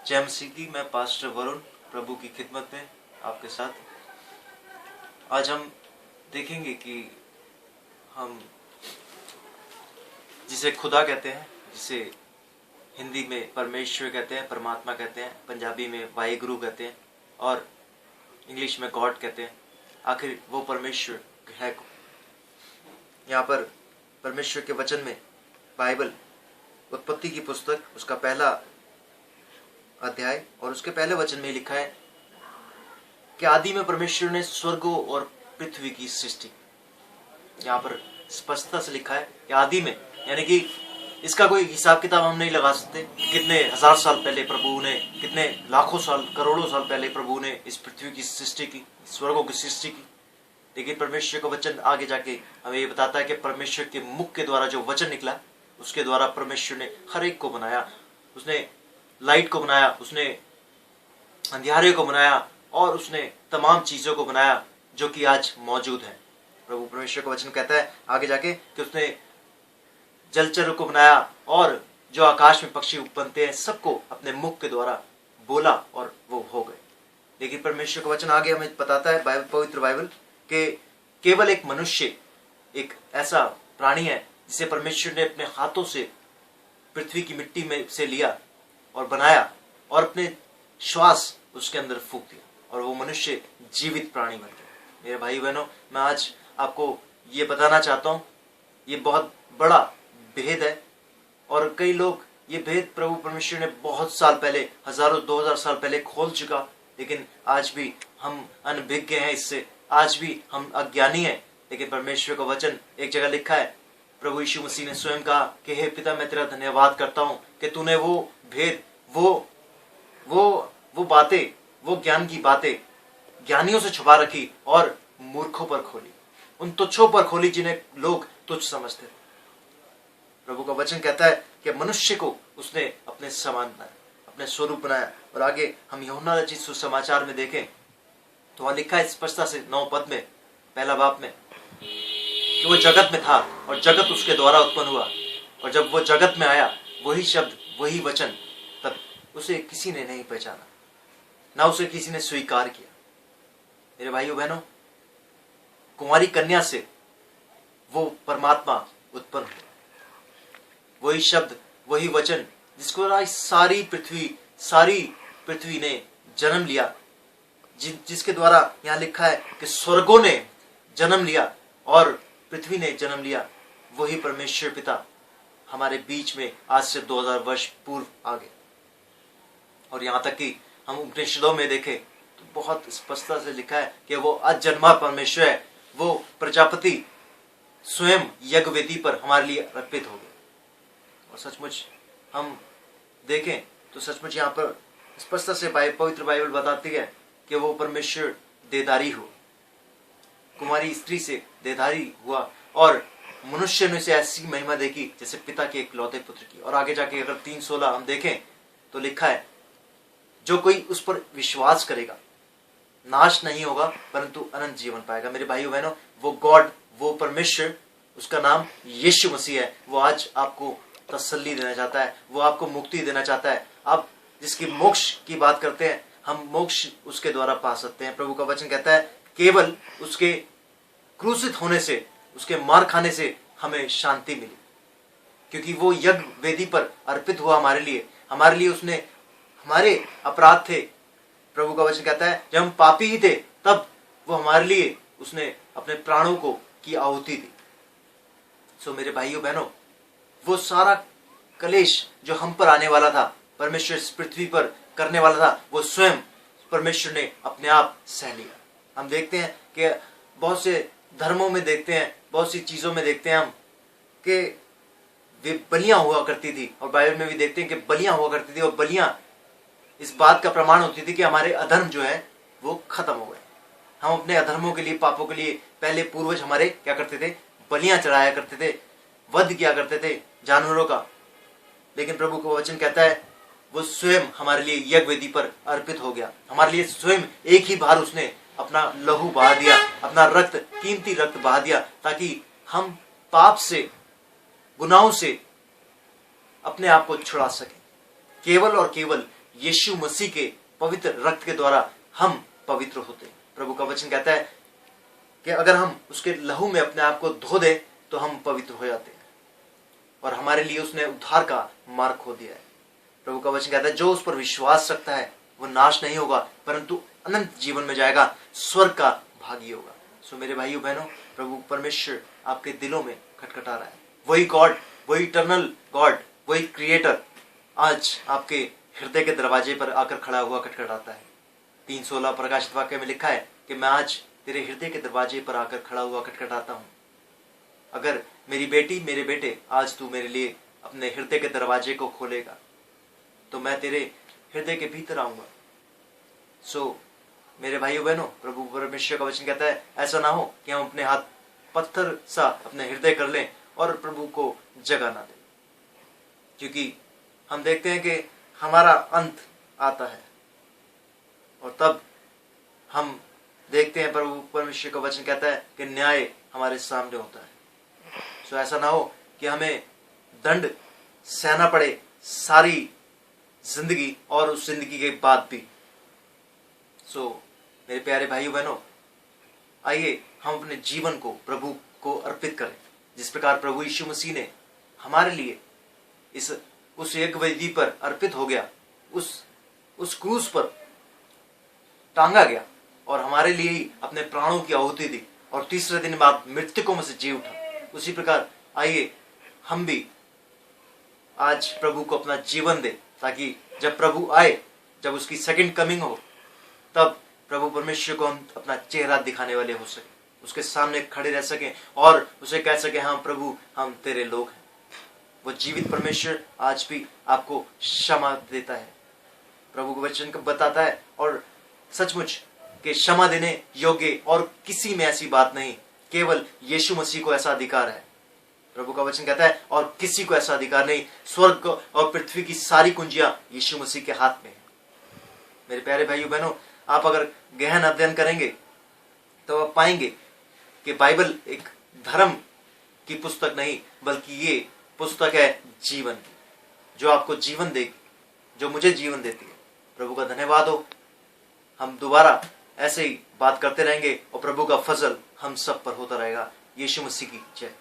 जय मसीह की। मैं पास्टर वरुण प्रभु की खिदमत में आपके साथ। आज हम देखेंगे कि हम जिसे खुदा कहते हैं, जिसे हिंदी में परमेश्वर कहते हैं, परमात्मा कहते हैं, पंजाबी में वाहिगुरु कहते हैं और इंग्लिश में गॉड कहते हैं, आखिर वो परमेश्वर है कौन? यहाँ पर परमेश्वर के वचन में बाइबल उत्पत्ति की पुस्तक उसका पहला अध्याय और उसके पहले वचन में लिखा है कि आदि में परमेश्वर ने स्वर्गों और पृथ्वी की सृष्टि। यहाँ पर स्पष्टता से लिखा है कि आदि में, यानी कि इसका कोई हिसाब किताब हम नहीं लगा सकते। कितने हजार साल पहले प्रभु ने, कितने लाखों साल, करोड़ों साल पहले प्रभु ने इस पृथ्वी की सृष्टि की, स्वर्गों की सृष्टि की। लेकिन परमेश्वर का वचन आगे जाके हमें ये बताता है कि परमेश्वर के मुख के द्वारा जो वचन निकला, उसके द्वारा परमेश्वर ने हर एक को बनाया। उसने लाइट को बनाया, उसने अंधियारे को बनाया और उसने तमाम चीजों को बनाया जो कि आज मौजूद है। प्रभु परमेश्वर का वचन कहता है आगे जाके कि उसने जलचर को बनाया और जो आकाश में पक्षी बनते हैं सबको अपने मुख के द्वारा बोला और वो हो गए। लेकिन परमेश्वर का वचन आगे हमें बताता है, पवित्र बाइबल, कि केवल एक मनुष्य, एक ऐसा प्राणी है जिसे परमेश्वर ने अपने हाथों से पृथ्वी की मिट्टी में से लिया और बनाया और अपने श्वास उसके अंदर फूंक दिया और वो मनुष्य जीवित प्राणी बन गया। मेरे भाई बहनों, मैं आज आपको ये बताना चाहता हूँ, ये बहुत बड़ा भेद है और कई लोग ये भेद प्रभु परमेश्वर ने बहुत साल पहले, हजारों 2000 साल पहले खोल चुका, लेकिन आज भी हम अनभिज्ञ हैं इससे, आज भी हम अज्ञानी हैं। लेकिन परमेश्वर का वचन एक जगह लिखा है, प्रभु यीशु मसीह ने स्वयं कहा कि हे पिता, मैं तेरा धन्यवाद करता हूं कि तूने वो भेद, वो बातें, वो ज्ञान की बातें ज्ञानियों से छुपा रखी और मूर्खों पर खोली, उन तुच्छों पर खोली जिन्हें लोग तुच्छ समझते थे। प्रभु का वचन कहता है कि मनुष्य को उसने अपने समान बनाया, अपने स्वरूप बनाया। और आगे हम यूहन्ना रचित सुसमाचार में देखें तो वहां लिखा है स्पष्टता से 9 पद में, पहला बाब में, कि वो जगत में था और जगत उसके द्वारा उत्पन्न हुआ और जब वो जगत में आया, वही शब्द, वही वचन, तब उसे किसी ने नहीं पहचाना, ना उसे किसी ने स्वीकार किया। मेरे भाइयों बहनों, कुंवारी कन्या से वो परमात्मा उत्पन्न हुआ, वही शब्द, वही वचन जिसको सारी पृथ्वी ने जन्म लिया, जिसके द्वारा यहाँ लिखा है कि स्वर्गों ने जन्म लिया और पृथ्वी ने जन्म लिया, वही परमेश्वर पिता हमारे बीच में आज से 2000 वर्ष पूर्व आ गए। और यहाँ तक कि हम उपनिषदों में देखें तो बहुत स्पष्टता से लिखा है कि वो अजन्मा परमेश्वर है, वो प्रजापति स्वयं यज्ञ वेदी पर हमारे लिए अर्पित हो गए। और सचमुच हम देखें तो सचमुच यहाँ पर स्पष्टता से पवित्र बाइबल बताती है कि वो परमेश्वर देदारी हो, कुमारी स्त्री से देदारी हुआ और मनुष्य ने उसे ऐसी महिमा देखी जैसे पिता के इकलौते पुत्र की। और आगे जाके अगर 3:16 हम देखें तो लिखा है, जो कोई उस पर विश्वास करेगा नाश नहीं होगा परंतु अनंत जीवन पाएगा। मेरे भाइयों बहनों, वो गॉड, वो परमेश्वर, उसका नाम यीशु मसीह है। वो आज आपको तसल्ली देना चाहता है, वो आपको मुक्ति देना चाहता है। आप जिसकी मोक्ष की बात करते हैं, हम मोक्ष उसके द्वारा पा सकते हैं। प्रभु का वचन कहता है केवल उसके क्रूसित होने से, उसके मार खाने से हमें शांति मिली, क्योंकि वो यज्ञ वेदी पर अर्पित हुआ हमारे लिए उसने, हमारे अपराध थे। प्रभु का वचन कहता है जब हम पापी ही थे तब वो हमारे लिए उसने अपने प्राणों को की आहुति दी। सो मेरे भाइयों बहनों, वो सारा कलेश जो हम पर आने वाला था, परमेश्वर इस पृथ्वी पर करने वाला था, वो स्वयं परमेश्वर ने अपने आप सह लिया। हम देखते हैं कि बहुत से धर्मों में देखते हैं, बहुत सी चीजों में देखते हैं हम कि वे बलियां हुआ करती थी, और बाइबल में भी देखते हैं कि बलियां हुआ करती थी और बलियां इस बात का प्रमाण होती थी कि हमारे अधर्म जो है वो खत्म हो गए। हम अपने अधर्मों के लिए, पापों के लिए, पहले पूर्वज हमारे क्या करते थे, बलियां चढ़ाया करते थे, वध किया करते थे जानवरों का। लेकिन प्रभु का वचन कहता है वो स्वयं हमारे लिए यज्ञ वेदी पर अर्पित हो गया, हमारे लिए स्वयं एक ही बार उसने अपना लहू बहा दिया, अपना रक्त, कीमती रक्त बहा दिया, ताकि हम पाप से, गुनाहों से अपने आप को छुड़ा सके। केवल और केवल यीशु मसीह के पवित्र रक्त के द्वारा हम पवित्र होते हैं। प्रभु का वचन कहता है कि अगर हम उसके लहू में अपने आप को धो दें तो हम पवित्र हो जाते हैं, और हमारे लिए उसने उद्धार का मार्ग खो दिया है। प्रभु का वचन कहता है जो उस पर विश्वास रखता है वो नाश नहीं होगा परंतु अनंत जीवन में जाएगा, स्वर्ग का भागी होगा। सो मेरे भाइयों बहनों, प्रभु परमेश्वर आपके दिलों में खटखटा रहा है। वही गॉड, वही इटर्नल गॉड, वही क्रिएटर आज आपके हृदय के दरवाजे पर आकर खड़ा हुआ खटखटाता है। 3:16 प्रकाशित वाक्य में लिखा है कि मैं आज तेरे हृदय के दरवाजे पर आकर खड़ा हुआ खटखटाता हूं। अगर मेरी बेटी, मेरे बेटे, आज तू मेरे लिए अपने हृदय के दरवाजे को खोलेगा तो मैं तेरे हृदय के भीतर आऊंगा। सो मेरे भाइयों बहनों, प्रभु परमेश्वर का वचन कहता है ऐसा ना हो कि हम अपने हाथ पत्थर सा अपने हृदय कर लें और प्रभु को जगह ना दें, क्योंकि हम देखते हैं कि हमारा अंत आता है और तब हम देखते हैं प्रभु परमेश्वर का वचन कहता है कि न्याय हमारे सामने होता है। सो ऐसा ना हो कि हमें दंड सहना पड़े सारी जिंदगी और उस जिंदगी के बाद भी। सो मेरे प्यारे भाइयों बहनों, आइए हम अपने जीवन को प्रभु को अर्पित करें, जिस प्रकार प्रभु यीशु मसीह ने हमारे लिए उस एक वेदी पर अर्पित हो गया, उस क्रूस पर टांगा गया और हमारे लिए ही अपने प्राणों की आहुति दी और तीसरे दिन बाद मृतकों में से जी उठा। उसी प्रकार आइए हम भी आज प्रभु को अपना जीवन दें, ताकि जब प्रभु आए, जब उसकी सेकंड कमिंग हो, तब प्रभु परमेश्वर को हम अपना चेहरा दिखाने वाले हो सके, उसके सामने खड़े रह सकें और उसे कह सके हाँ प्रभु, हम तेरे लोग हैं। वो जीवित परमेश्वर आज भी आपको क्षमा देता है। प्रभु का वचन बताता है और सचमुच कि क्षमा देने योग्य और किसी में ऐसी बात नहीं, केवल यीशु मसीह को ऐसा अधिकार है। प्रभु का वचन कहता है और किसी को ऐसा अधिकार नहीं। स्वर्ग और पृथ्वी की सारी कुंजियां यीशु मसीह के हाथ में है। मेरे प्यारे भाइयों बहनों, आप अगर गहन अध्ययन करेंगे तो आप पाएंगे कि बाइबल एक धर्म की पुस्तक नहीं, बल्कि ये पुस्तक है जीवन की, जो आपको जीवन देगी, जो मुझे जीवन देती है। प्रभु का धन्यवाद हो। हम दोबारा ऐसे ही बात करते रहेंगे और प्रभु का फजल हम सब पर होता रहेगा। यीशु मसीह की जय।